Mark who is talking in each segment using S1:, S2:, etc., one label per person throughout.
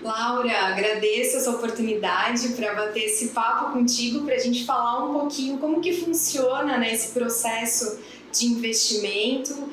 S1: Laura, agradeço essa oportunidade para bater esse papo contigo, para a gente falar um pouquinho como que funciona, né, esse processo de investimento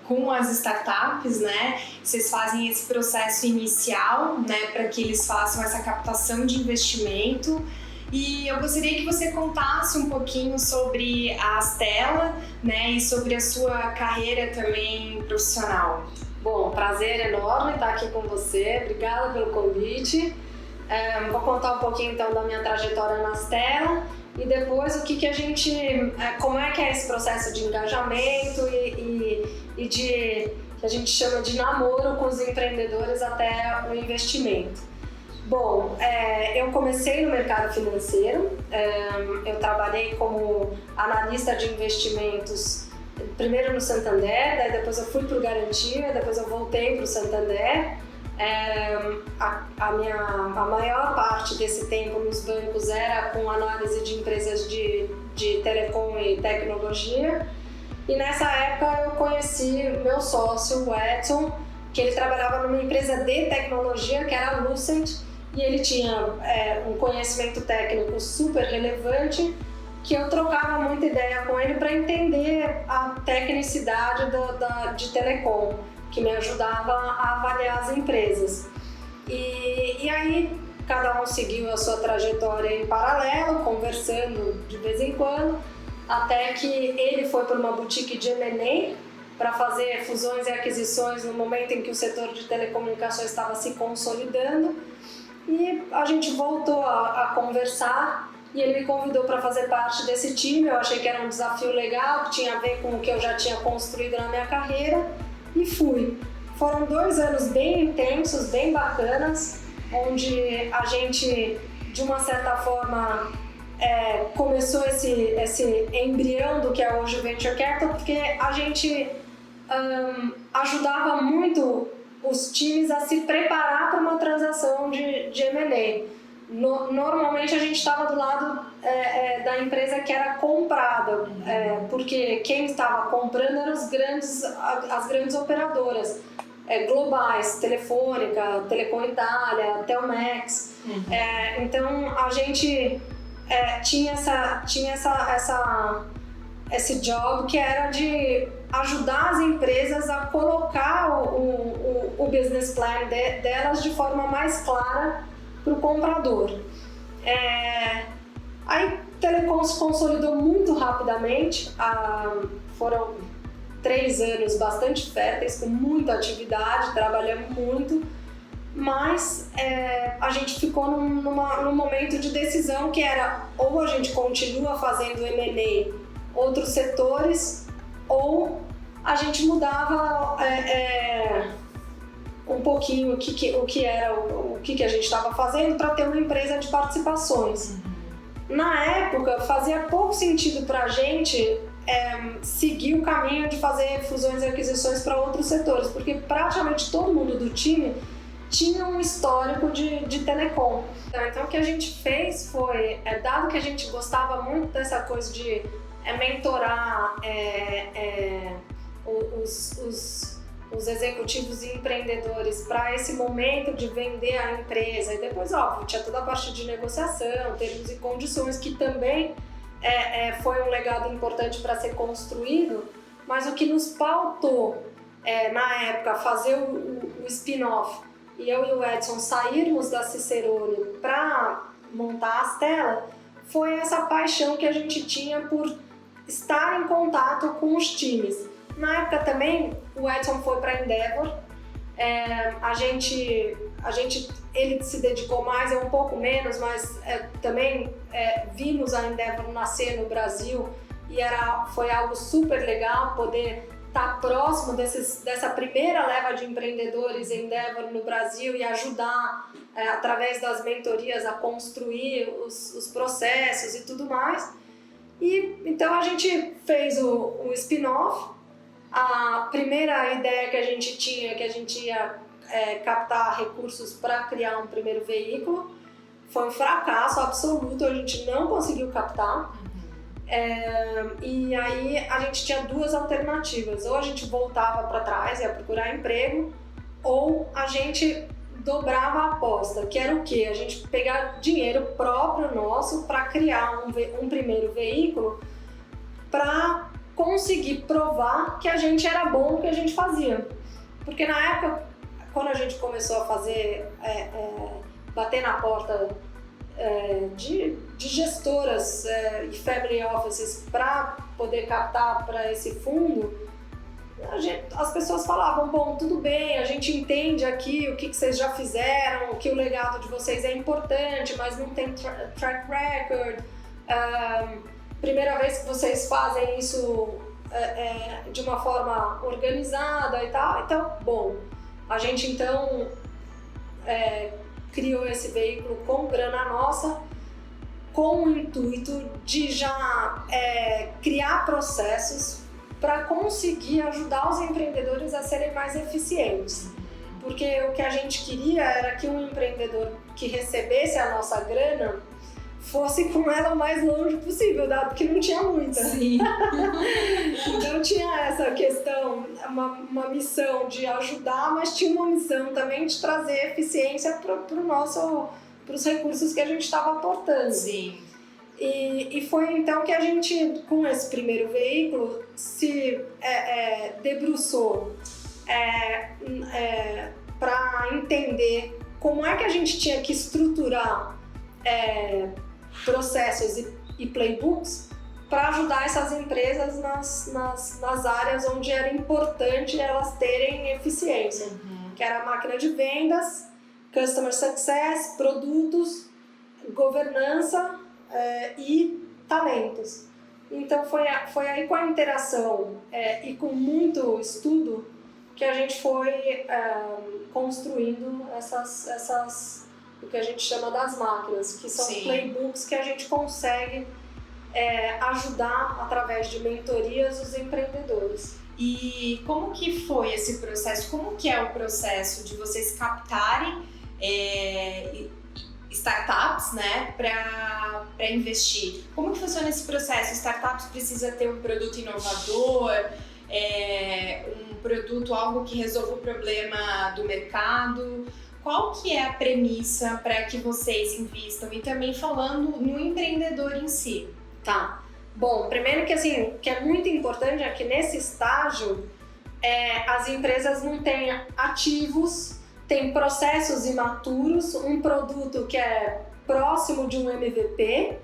S1: com as startups, né? Vocês fazem esse processo inicial, né, para que eles façam essa captação de investimento. E eu gostaria que você contasse um pouquinho sobre a Astela, né, e sobre a sua carreira também profissional.
S2: Bom, prazer enorme estar aqui com você, obrigada pelo convite. Vou contar um pouquinho então da minha trajetória na Astela e depois o que a gente, como é que é esse processo de engajamento e de, que a gente chama de namoro com os empreendedores até o investimento. Bom, eu comecei no mercado financeiro, eu trabalhei como analista de investimentos primeiro no Santander, daí depois eu fui para o Garantia, depois eu voltei para o Santander. A maior parte desse tempo nos bancos era com análise de empresas de telecom e tecnologia. E nessa época eu conheci meu sócio, o Edson, que ele trabalhava numa empresa de tecnologia que era a Lucent, e ele tinha um conhecimento técnico super relevante, que eu trocava muita ideia com ele para entender a tecnicidade de telecom, que me ajudava a avaliar as empresas. E aí cada um seguiu a sua trajetória em paralelo, conversando de vez em quando, até que ele foi para uma boutique de M&A para fazer fusões e aquisições no momento em que o setor de telecomunicações estava se consolidando, e a gente voltou a conversar. E ele me convidou para fazer parte desse time. Eu achei que era um desafio legal, que tinha a ver com o que eu já tinha construído na minha carreira, e fui. Foram 2 anos bem intensos, bem bacanas, onde a gente, de uma certa forma, começou esse embrião do que é hoje o Venture Capital, porque a gente ajudava muito os times a se preparar para uma transação de M&A. Normalmente a gente estava do lado da empresa que era comprada, porque quem estava comprando eram as grandes operadoras globais, Telefônica, Telecom Itália, Telmex. Então a gente tinha esse job que era de ajudar as empresas a colocar o business plan delas de forma mais clara para o comprador. Aí Telecom se consolidou muito rapidamente, foram 3 anos bastante férteis, com muita atividade, trabalhamos muito, mas a gente ficou num momento de decisão que era ou a gente continua fazendo M&A outros setores, ou a gente mudava um pouquinho o que a gente estava fazendo para ter uma empresa de participações. Na época, fazia pouco sentido para a gente seguir o caminho de fazer fusões e aquisições para outros setores, porque praticamente todo mundo do time tinha um histórico de telecom. Então o que a gente fez foi, dado que a gente gostava muito dessa coisa de mentorar os executivos e empreendedores para esse momento de vender a empresa, e depois, óbvio, tinha toda a parte de negociação, termos e condições, que também foi um legado importante para ser construído, mas o que nos pautou na época fazer o spin-off e eu e o Edson sairmos da Cicerone para montar a Astela foi essa paixão que a gente tinha por estar em contato com os times. Na época também, o Edson foi para a Endeavor, ele se dedicou mais, eu um pouco menos, mas também vimos a Endeavor nascer no Brasil e foi algo super legal poder estar próximo dessa primeira leva de empreendedores em Endeavor no Brasil e ajudar, através das mentorias, a construir os processos e tudo mais. E então a gente fez o spin-off. A primeira ideia que a gente tinha, que a gente ia captar recursos para criar um primeiro veículo, foi um fracasso absoluto, a gente não conseguiu captar. E aí a gente tinha 2 alternativas: ou a gente voltava para trás, ia procurar emprego, ou a gente dobrava a aposta, que era o quê? A gente pegar dinheiro próprio nosso para criar um primeiro veículo para conseguir provar que a gente era bom no que a gente fazia. Porque na época, quando a gente começou a fazer, bater na porta de gestoras e family offices para poder captar para esse fundo, as pessoas falavam, bom, tudo bem, a gente entende aqui o que vocês já fizeram, que o legado de vocês é importante, mas não tem track record, primeira vez que vocês fazem isso de uma forma organizada e tal. Então, bom, a gente então criou esse veículo com grana nossa, com o intuito de já criar processos para conseguir ajudar os empreendedores a serem mais eficientes. Porque o que a gente queria era que um empreendedor que recebesse a nossa grana fosse com ela o mais longe possível, dado que não tinha muita.
S1: Sim.
S2: Então tinha essa questão, uma missão de ajudar, mas tinha uma missão também de trazer eficiência para os recursos que a gente estava aportando.
S1: Sim.
S2: E foi então que a gente, com esse primeiro veículo, se debruçou para entender como é que a gente tinha que estruturar processos e playbooks para ajudar essas empresas nas áreas onde era importante elas terem eficiência, que era a máquina de vendas, customer success, produtos, governança e talentos. Então foi aí com a interação e com muito estudo que a gente foi construindo essas o que a gente chama das máquinas, que são
S1: Sim.
S2: playbooks que a gente consegue ajudar através de mentorias os empreendedores.
S1: E como que foi esse processo? Como que é o processo de vocês captarem startups, né, para investir? Como que funciona esse processo? Startups precisa ter um produto inovador, um produto, algo que resolva o problema do mercado? Qual que é a premissa para que vocês invistam? E também falando no empreendedor em si.
S2: Tá. Bom, primeiro que assim, que é muito importante é que nesse estágio as empresas não têm ativos, têm processos imaturos, um produto que é próximo de um MVP.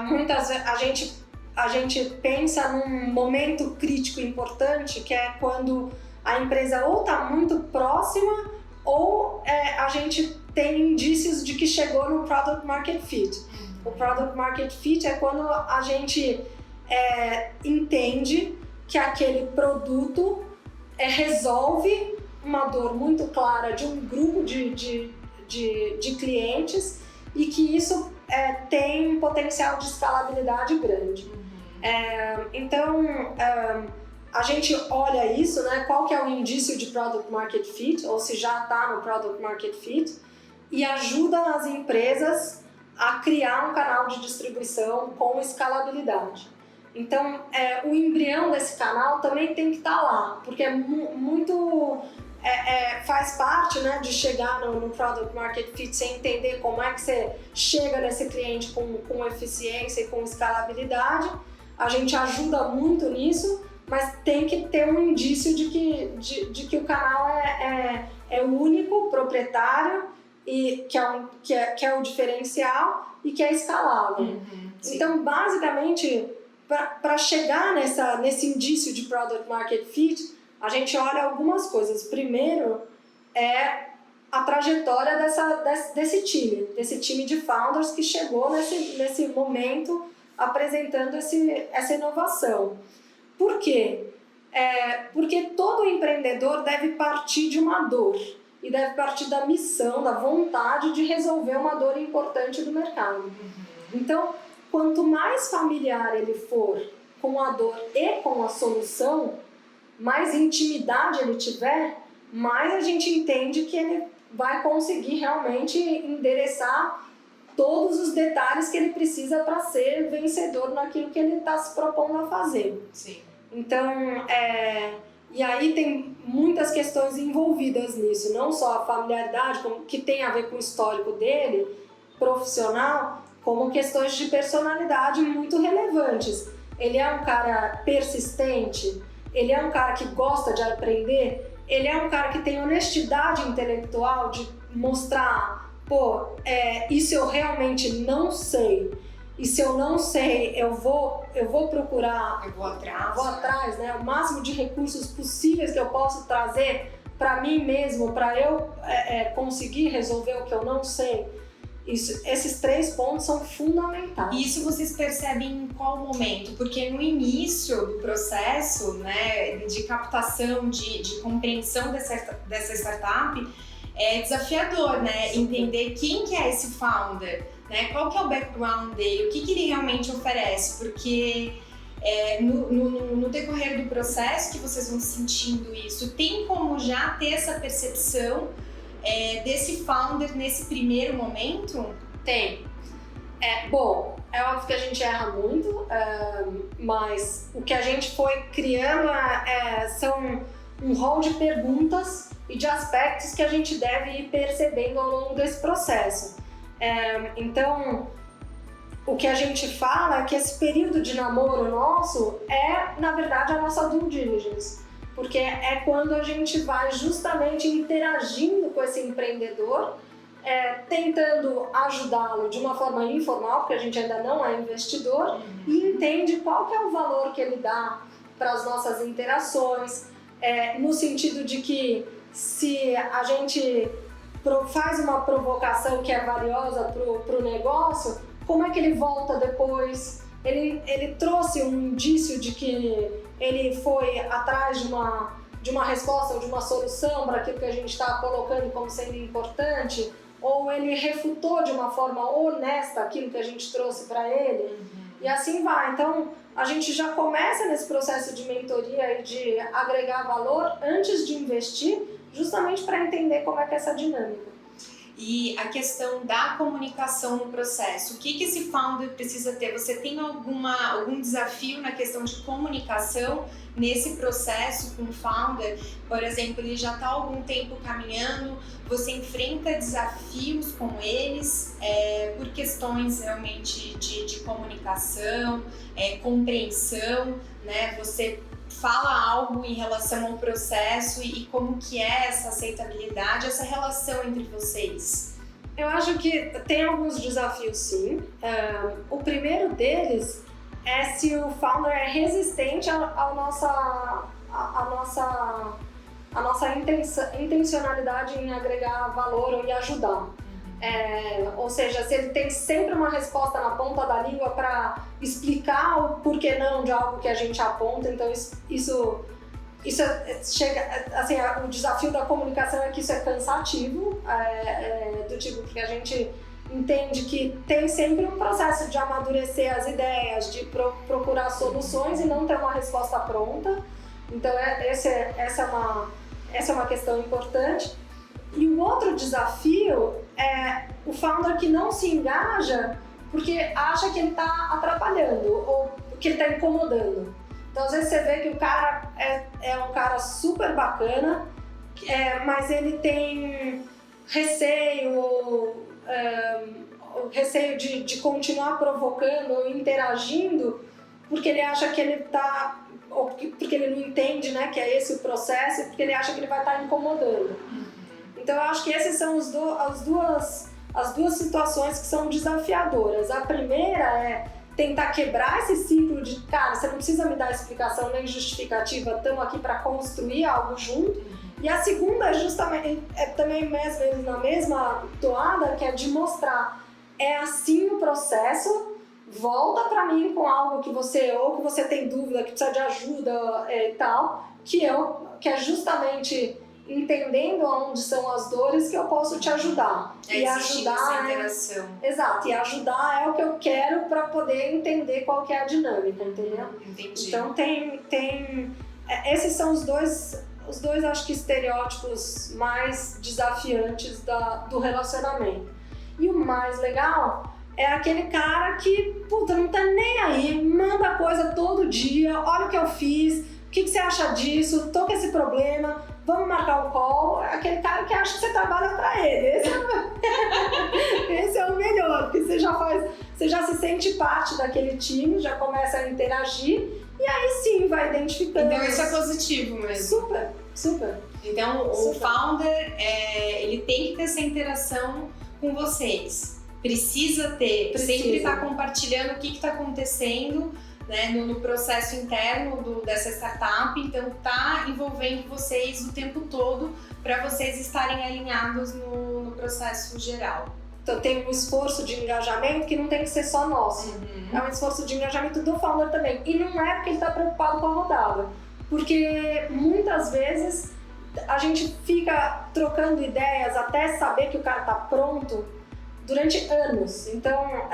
S2: Muitas vezes a gente pensa num momento crítico importante, que é quando a empresa ou está muito próxima ou a gente tem indícios de que chegou no Product Market Fit. O Product Market Fit é quando a gente entende que aquele produto resolve uma dor muito clara de um grupo de clientes e que isso tem um potencial de escalabilidade grande. Então, a gente olha isso, né? Qual que é o indício de Product Market Fit, ou se já está no Product Market Fit, e ajuda as empresas a criar um canal de distribuição com escalabilidade. Então, o embrião desse canal também tem que estar lá, porque faz parte, né, de chegar no Product Market Fit, sem entender como é que você chega nesse cliente com eficiência e com escalabilidade. A gente ajuda muito nisso, mas tem que ter um indício de que o canal é único, proprietário, e que é o diferencial e que é escalável. Então, basicamente, para chegar nesse indício de Product Market Fit, a gente olha algumas coisas. Primeiro é a trajetória desse time de founders que chegou nesse momento apresentando essa inovação. Por quê? Porque todo empreendedor deve partir de uma dor e deve partir da missão, da vontade de resolver uma dor importante do mercado. Então, quanto mais familiar ele for com a dor e com a solução, mais intimidade ele tiver, mais a gente entende que ele vai conseguir realmente endereçar todos os detalhes que ele precisa para ser vencedor naquilo que ele está se propondo a fazer.
S1: Sim.
S2: Então, E aí tem muitas questões envolvidas nisso, não só a familiaridade, que tem a ver com o histórico dele, profissional, como questões de personalidade muito relevantes. Ele é um cara persistente, ele é um cara que gosta de aprender, ele é um cara que tem honestidade intelectual de mostrar, isso eu realmente não sei. E se eu não sei, eu vou procurar,
S1: eu vou atrás,
S2: né? O máximo de recursos possíveis que eu posso trazer para mim mesmo, para eu conseguir resolver o que eu não sei. Esses 3 pontos são fundamentais.
S1: E isso vocês percebem em qual momento? Porque no início do processo, né, de captação, de compreensão dessa startup, é desafiador, né?
S2: Sim.
S1: Entender quem que é esse founder, né? Qual que é o background dele, o que ele realmente oferece, porque no decorrer do processo que vocês vão sentindo isso, tem como já ter essa percepção desse founder nesse primeiro momento?
S2: Tem. É óbvio que a gente erra muito, mas o que a gente foi criando são um rol de perguntas e de aspectos que a gente deve ir percebendo ao longo desse processo. Então, o que a gente fala é que esse período de namoro nosso na verdade, a nossa due diligence. Porque é quando a gente vai justamente interagindo com esse empreendedor, tentando ajudá-lo de uma forma informal, porque a gente ainda não é investidor, e entende qual que é o valor que ele dá para as nossas interações, no sentido de que se a gente faz uma provocação que é valiosa para o negócio, como é que ele volta depois? Ele trouxe um indício de que ele foi atrás de uma resposta ou de uma solução para aquilo que a gente está colocando como sendo importante, ou ele refutou de uma forma honesta aquilo que a gente trouxe para ele, e assim vai. Então, a gente já começa nesse processo de mentoria e de agregar valor antes de investir, justamente para entender como é que é essa dinâmica.
S1: E a questão da comunicação no processo, o que esse founder precisa ter? Você tem algum desafio na questão de comunicação nesse processo com o founder? Por exemplo, ele já está há algum tempo caminhando, você enfrenta desafios com eles por questões realmente de comunicação, compreensão, né? Você fala algo em relação ao processo e como que é essa aceitabilidade, essa relação entre vocês?
S2: Eu acho que tem alguns desafios, sim. O primeiro deles é se o founder é resistente à nossa intencionalidade em agregar valor e ajudar. Ou seja, se ele tem sempre uma resposta na ponta da língua para explicar o porquê não de algo que a gente aponta, então isso chega, assim, o desafio da comunicação é que isso é cansativo, do tipo, porque a gente entende que tem sempre um processo de amadurecer as ideias, de procurar soluções e não ter uma resposta pronta. Então essa é uma questão importante. E o outro desafio é o founder que não se engaja porque acha que ele está atrapalhando ou que ele está incomodando. Então, às vezes você vê que o cara é um cara super bacana, mas ele tem receio de continuar provocando ou interagindo porque ele acha que ele está, ou porque ele não entende, né, que é esse o processo, porque ele acha que ele vai estar incomodando. Então, eu acho que essas são as duas situações que são desafiadoras. A primeira é tentar quebrar esse ciclo de, cara, você não precisa me dar explicação nem justificativa, estamos aqui para construir algo junto. E a segunda é justamente, também mesmo na mesma toada, que é de mostrar, é assim o processo, volta para mim com algo que você tem dúvida, que precisa de ajuda e tal, que é justamente entendendo onde são as dores que eu posso te ajudar.
S1: E ajudar essa interação.
S2: Exato, e ajudar é o que eu quero para poder entender qual que é a dinâmica, entendeu?
S1: Entendi.
S2: Então esses são os dois acho que estereótipos mais desafiantes do relacionamento. E o mais legal é aquele cara que, puta, não tá nem aí, manda coisa todo dia, olha o que eu fiz, que você acha disso? Tô com esse problema, vamos marcar o call. É aquele cara que acha que você trabalha para ele. Esse é o melhor, porque você já se sente parte daquele time, já começa a interagir e aí sim vai identificando.
S1: Então isso é positivo mesmo.
S2: Super.
S1: Então o founder, ele tem que ter essa interação com vocês. Precisa sempre estar compartilhando o que está acontecendo, né, no processo interno dessa startup, então tá envolvendo vocês o tempo todo para vocês estarem alinhados no processo geral.
S2: Então tem um esforço de engajamento que não tem que ser só nosso, é um esforço de engajamento do founder também, e não é porque ele está preocupado com a rodada, porque muitas vezes a gente fica trocando ideias até saber que o cara está pronto durante anos, então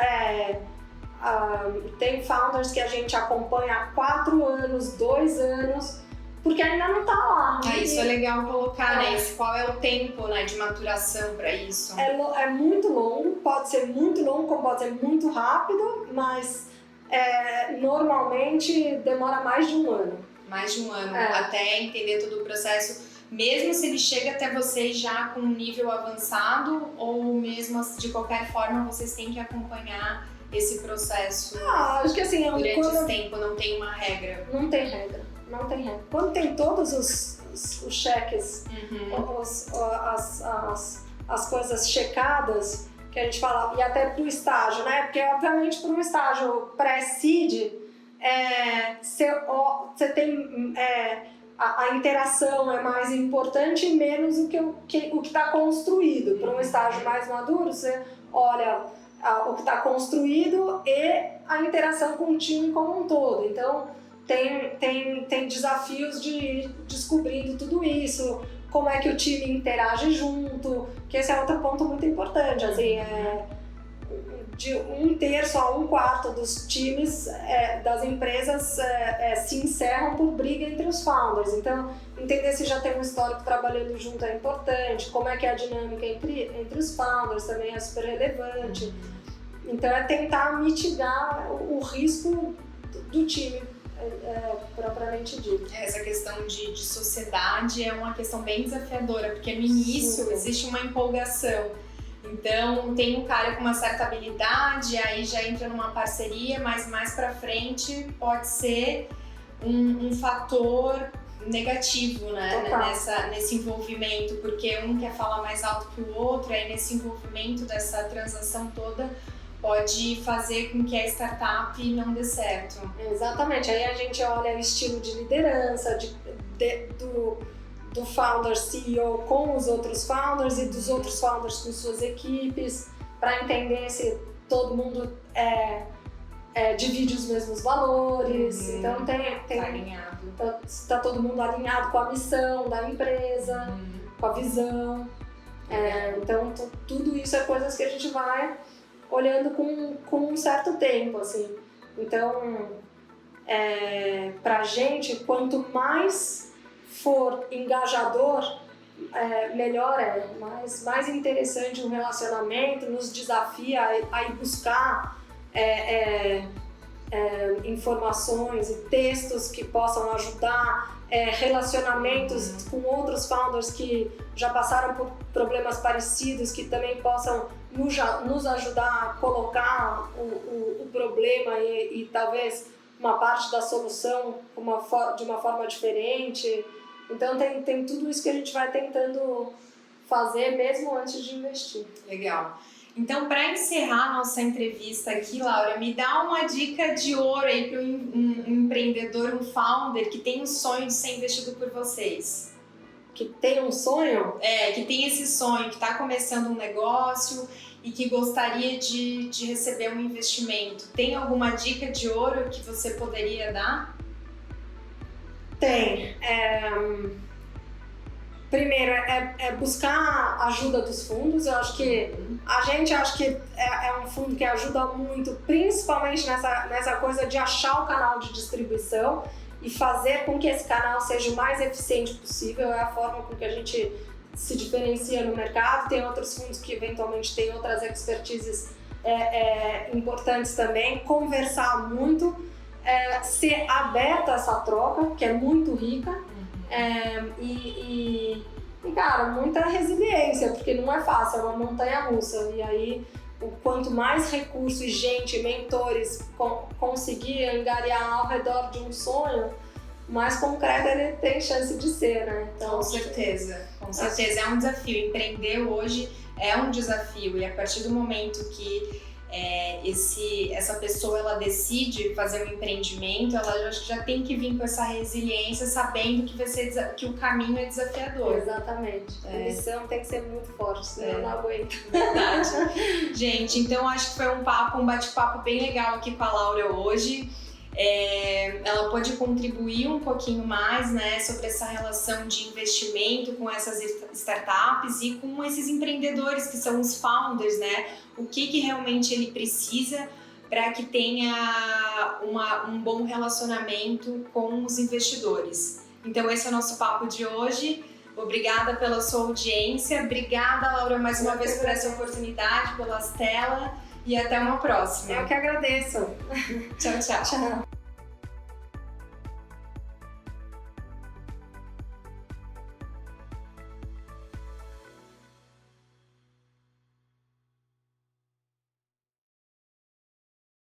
S2: tem founders que a gente acompanha há 4 anos, 2 anos, porque ainda não está lá.
S1: Isso é legal colocar, né? Qual é o tempo, né, de maturação para isso?
S2: É muito longo, pode ser muito longo, como pode ser muito rápido, mas normalmente demora mais de um ano.
S1: Mais de um ano, até entender todo o processo, mesmo se ele chega até vocês já com um nível avançado, ou mesmo de qualquer forma vocês têm que acompanhar esse processo
S2: acho que assim,
S1: durante esse tempo, não tem uma regra?
S2: Não tem regra. Quando tem todos os cheques, as coisas checadas, que a gente fala, e até pro estágio, né? Porque obviamente para um estágio pré-seed, você tem a interação é mais importante e menos o que está construído. Para um estágio mais maduro, você olha o que está construído e a interação com o time como um todo. Então, tem desafios de ir descobrindo tudo isso, como é que o time interage junto, que esse é outro ponto muito importante. Assim, de 1/3 a 1/4 dos times das empresas se encerram por briga entre os founders. Então, entender se já tem um histórico trabalhando junto é importante, como é que é a dinâmica entre os founders também é super relevante. Então, é tentar mitigar o risco do time, propriamente dito.
S1: Essa questão de sociedade é uma questão bem desafiadora, porque no início existe uma empolgação. Então, tem um cara com uma certa habilidade, aí já entra numa parceria, mas mais pra frente pode ser um fator negativo, né? Nesse envolvimento, porque um quer falar mais alto que o outro, aí nesse envolvimento dessa transação toda pode fazer com que a startup não dê certo.
S2: Exatamente, aí a gente olha o estilo de liderança do founder CEO com os outros founders e dos outros founders com suas equipes, para entender se todo mundo divide os mesmos valores. Então tá todo mundo alinhado com a missão da empresa, com a visão. Então tudo isso é coisas que a gente vai olhando com um certo tempo, assim. Então, pra gente, quanto mais for engajador, melhor mais interessante o relacionamento, nos desafia a ir buscar informações e textos que possam ajudar, relacionamentos com outros founders que já passaram por problemas parecidos, que também possam nos ajudar a colocar o problema e talvez uma parte da solução de uma forma diferente. Então tem tudo isso que a gente vai tentando fazer mesmo antes de investir.
S1: Legal. Então, para encerrar nossa entrevista aqui, Laura, me dá uma dica de ouro aí para um empreendedor, um founder que tem um sonho de ser investido por vocês.
S2: Que tem um sonho?
S1: Que tem esse sonho, que está começando um negócio e que gostaria de receber um investimento. Tem alguma dica de ouro que você poderia dar?
S2: Tem. Primeiro, buscar a ajuda dos fundos. Eu acho que a gente acha que é um fundo que ajuda muito, principalmente nessa coisa de achar o canal de distribuição e fazer com que esse canal seja o mais eficiente possível. É a forma com que a gente se diferencia no mercado. Tem outros fundos que eventualmente têm outras expertises importantes também. Conversar muito. ser aberta a essa troca, que é muito rica, e cara, muita resiliência, porque não é fácil, é uma montanha-russa. E aí, quanto mais recursos, gente, mentores conseguir angariar ao redor de um sonho, mais concreto ele tem chance de ser, né?
S1: Então, com certeza. É um desafio. Empreender hoje é um desafio, e a partir do momento que essa pessoa ela decide fazer um empreendimento, ela já tem que vir com essa resiliência, sabendo que o caminho é desafiador.
S2: Exatamente. A missão tem que ser muito forte, senão eu não aguento.
S1: Verdade. Gente, então acho que foi um bate-papo bem legal aqui com a Laura hoje. Ela pode contribuir um pouquinho mais, né, sobre essa relação de investimento com essas startups e com esses empreendedores que são os founders, né? O que realmente ele precisa para que tenha um bom relacionamento com os investidores. Então esse é o nosso papo de hoje. Obrigada pela sua audiência. Obrigada, Laura, mais uma vez por essa oportunidade, pela Stella. E até uma próxima.
S2: Eu que agradeço.
S1: Tchau, tchau.
S2: Tchau.